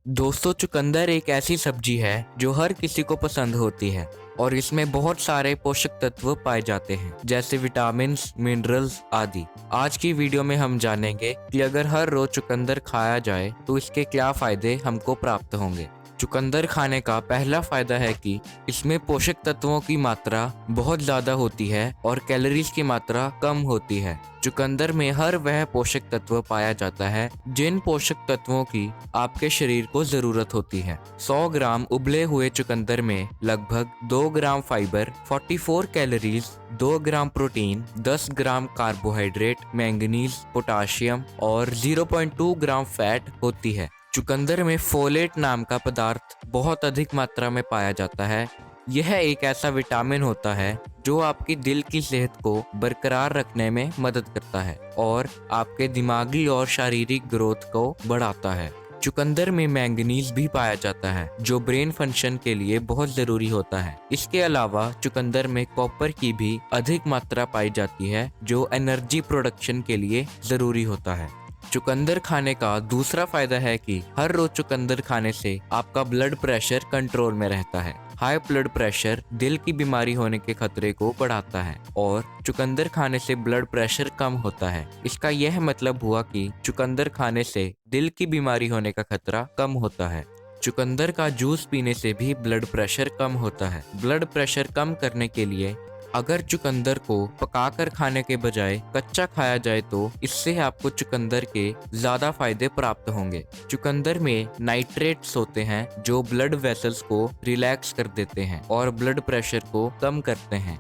दोस्तों, चुकंदर एक ऐसी सब्जी है जो हर किसी को पसंद होती है और इसमें बहुत सारे पोषक तत्व पाए जाते हैं जैसे विटामिन्स, मिनरल्स आदि। आज की वीडियो में हम जानेंगे कि अगर हर रोज चुकंदर खाया जाए तो इसके क्या फायदे हमको प्राप्त होंगे। चुकंदर खाने का पहला फायदा है कि इसमें पोषक तत्वों की मात्रा बहुत ज्यादा होती है और कैलोरीज की मात्रा कम होती है। चुकंदर में हर वह पोषक तत्व पाया जाता है जिन पोषक तत्वों की आपके शरीर को जरूरत होती है। 100 ग्राम उबले हुए चुकंदर में लगभग 2 gram fibre, 44 calories, 2 gram protein, 10 gram carbohydrate, manganese, potassium और 0.2 ग्राम फैट होती है। चुकंदर में फोलेट नाम का पदार्थ बहुत अधिक मात्रा में पाया जाता है। यह एक ऐसा विटामिन होता है जो आपकी दिल की सेहत को बरकरार रखने में मदद करता है और आपके दिमागी और शारीरिक ग्रोथ को बढ़ाता है। चुकंदर में मैंगनीज भी पाया जाता है जो ब्रेन फंक्शन के लिए बहुत जरूरी होता है। इसके अलावा चुकंदर में कॉपर की भी अधिक मात्रा पाई जाती है जो एनर्जी प्रोडक्शन के लिए जरूरी होता है। चुकंदर खाने का दूसरा फायदा है कि हर रोज चुकंदर खाने से आपका ब्लड प्रेशर कंट्रोल में रहता है। हाई ब्लड प्रेशर दिल की बीमारी होने के खतरे को बढ़ाता है और चुकंदर खाने से ब्लड प्रेशर कम होता है। इसका यह मतलब हुआ कि चुकंदर खाने से दिल की बीमारी होने का खतरा कम होता है। चुकंदर का जूस पीने से भी ब्लड प्रेशर कम होता है। ब्लड प्रेशर कम करने के लिए अगर चुकंदर को पकाकर खाने के बजाय कच्चा खाया जाए तो इससे आपको चुकंदर के ज्यादा फायदे प्राप्त होंगे। चुकंदर में नाइट्रेट्स होते हैं जो ब्लड वेसल्स को रिलैक्स कर देते हैं और ब्लड प्रेशर को कम करते हैं।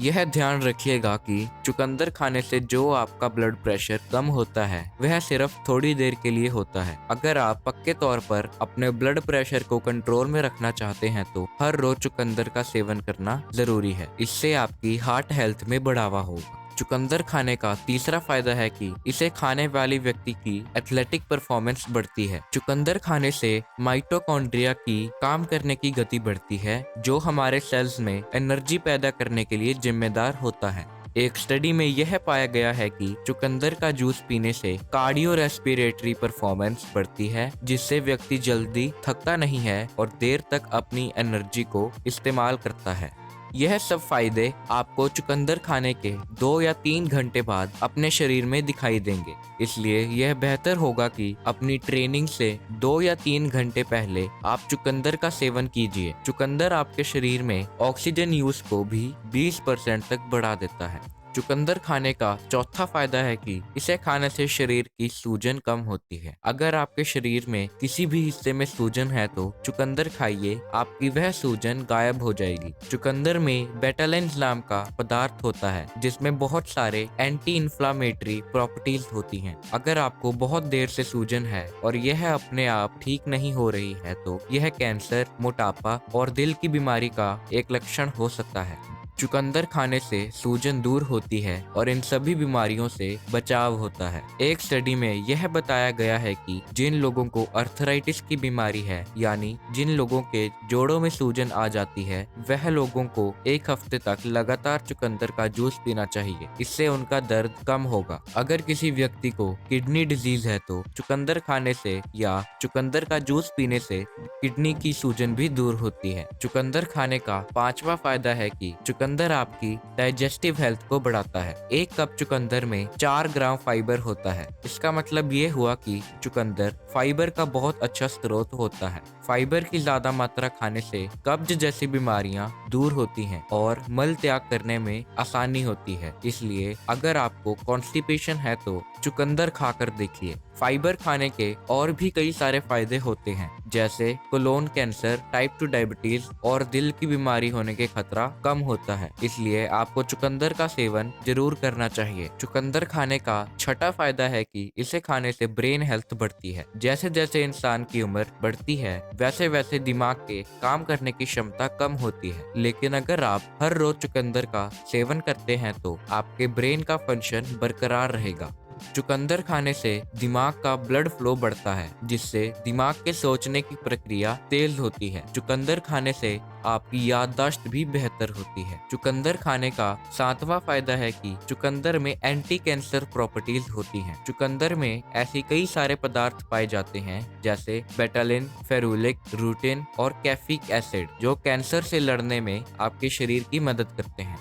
यह ध्यान रखिएगा कि चुकंदर खाने से जो आपका ब्लड प्रेशर कम होता है वह सिर्फ थोड़ी देर के लिए होता है। अगर आप पक्के तौर पर अपने ब्लड प्रेशर को कंट्रोल में रखना चाहते हैं तो हर रोज चुकंदर का सेवन करना जरूरी है। इससे आपकी हार्ट हेल्थ में बढ़ावा होगा। चुकंदर खाने का तीसरा फायदा है कि इसे खाने वाले व्यक्ति की एथलेटिक परफॉर्मेंस बढ़ती है। चुकंदर खाने से माइटोकॉन्ड्रिया की काम करने की गति बढ़ती है जो हमारे सेल्स में एनर्जी पैदा करने के लिए जिम्मेदार होता है। एक स्टडी में यह पाया गया है कि चुकंदर का जूस पीने से कार्डियो रेस्पिरेटरी परफॉर्मेंस बढ़ती है जिससे व्यक्ति जल्दी थकता नहीं है और देर तक अपनी एनर्जी को इस्तेमाल करता है। यह सब फायदे आपको चुकंदर खाने के 2 या 3 घंटे बाद अपने शरीर में दिखाई देंगे। इसलिए यह बेहतर होगा कि अपनी ट्रेनिंग से 2 या 3 घंटे पहले आप चुकंदर का सेवन कीजिए। चुकंदर आपके शरीर में ऑक्सीजन यूज को भी 20% तक बढ़ा देता है। चुकंदर खाने का चौथा फायदा है कि इसे खाने से शरीर की सूजन कम होती है। अगर आपके शरीर में किसी भी हिस्से में सूजन है तो चुकंदर खाइए, आपकी वह सूजन गायब हो जाएगी। चुकंदर में बेटालेंस नाम का पदार्थ होता है जिसमें बहुत सारे एंटी इन्फ्लामेटरी प्रॉपर्टीज होती हैं। अगर आपको बहुत देर से सूजन है और यह अपने आप ठीक नहीं हो रही है तो यह कैंसर, मोटापा और दिल की बीमारी का एक लक्षण हो सकता है। चुकंदर खाने से सूजन दूर होती है और इन सभी बीमारियों से बचाव होता है। एक स्टडी में यह बताया गया है कि जिन लोगों को अर्थराइटिस की बीमारी है, यानी जिन लोगों के जोड़ों में सूजन आ जाती है, वह लोगों को 1 हफ्ते तक लगातार चुकंदर का जूस पीना चाहिए। इससे उनका दर्द कम होगा। अगर किसी व्यक्ति को किडनी डिजीज है तो चुकंदर खाने से या चुकंदर का जूस पीने से किडनी की सूजन भी दूर होती है। चुकंदर खाने का 5वां फायदा है कि चुकंदर आपकी डाइजेस्टिव हेल्थ को बढ़ाता है। 1 कप चुकंदर में 4 ग्राम फाइबर होता है। इसका मतलब ये हुआ कि चुकंदर फाइबर का बहुत अच्छा स्रोत होता है। फाइबर की ज्यादा मात्रा खाने से कब्ज जैसी बीमारियां दूर होती हैं और मल त्याग करने में आसानी होती है। इसलिए अगर आपको कॉन्स्टिपेशन है तो चुकंदर खाकर देखिए। फाइबर खाने के और भी कई सारे फायदे होते हैं जैसे कोलोन कैंसर, टाइप 2 डायबिटीज और दिल की बीमारी होने के खतरा कम होता है। इसलिए आपको चुकंदर का सेवन जरूर करना चाहिए। चुकंदर खाने का 6वां फायदा है कि इसे खाने से ब्रेन हेल्थ बढ़ती है। जैसे जैसे इंसान की उम्र बढ़ती है वैसे वैसे दिमाग के काम करने की क्षमता कम होती है। लेकिन अगर आप हर रोज चुकंदर का सेवन करते हैं तो आपके ब्रेन का फंक्शन बरकरार रहेगा। चुकंदर खाने से दिमाग का ब्लड फ्लो बढ़ता है, जिससे दिमाग के सोचने की प्रक्रिया तेज होती है। चुकंदर खाने से आपकी याददाश्त भी बेहतर होती है। चुकंदर खाने का 7वां फायदा है कि चुकंदर में एंटी कैंसर प्रॉपर्टीज होती हैं। चुकंदर में ऐसी कई सारे पदार्थ पाए जाते हैं जैसे बेटालिन, फेरुलिक, रूटिन और कैफिक एसिड, जो कैंसर से लड़ने में आपके शरीर की मदद करते हैं।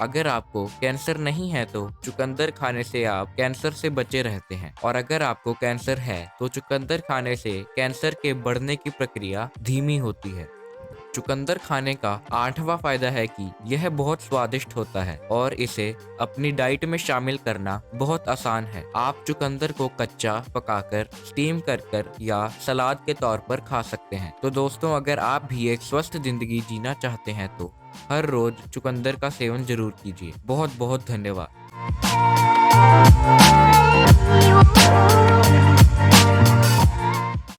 अगर आपको कैंसर नहीं है तो चुकंदर खाने से आप कैंसर से बचे रहते हैं, और अगर आपको कैंसर है तो चुकंदर खाने से कैंसर के बढ़ने की प्रक्रिया धीमी होती है। चुकंदर खाने का 8वां फायदा है कि यह बहुत स्वादिष्ट होता है और इसे अपनी डाइट में शामिल करना बहुत आसान है। आप चुकंदर को कच्चा, पकाकर, स्टीम कर या सलाद के तौर पर खा सकते हैं। तो दोस्तों, अगर आप भी एक स्वस्थ जिंदगी जीना चाहते हैं तो हर रोज चुकंदर का सेवन जरूर कीजिए। बहुत बहुत धन्यवाद।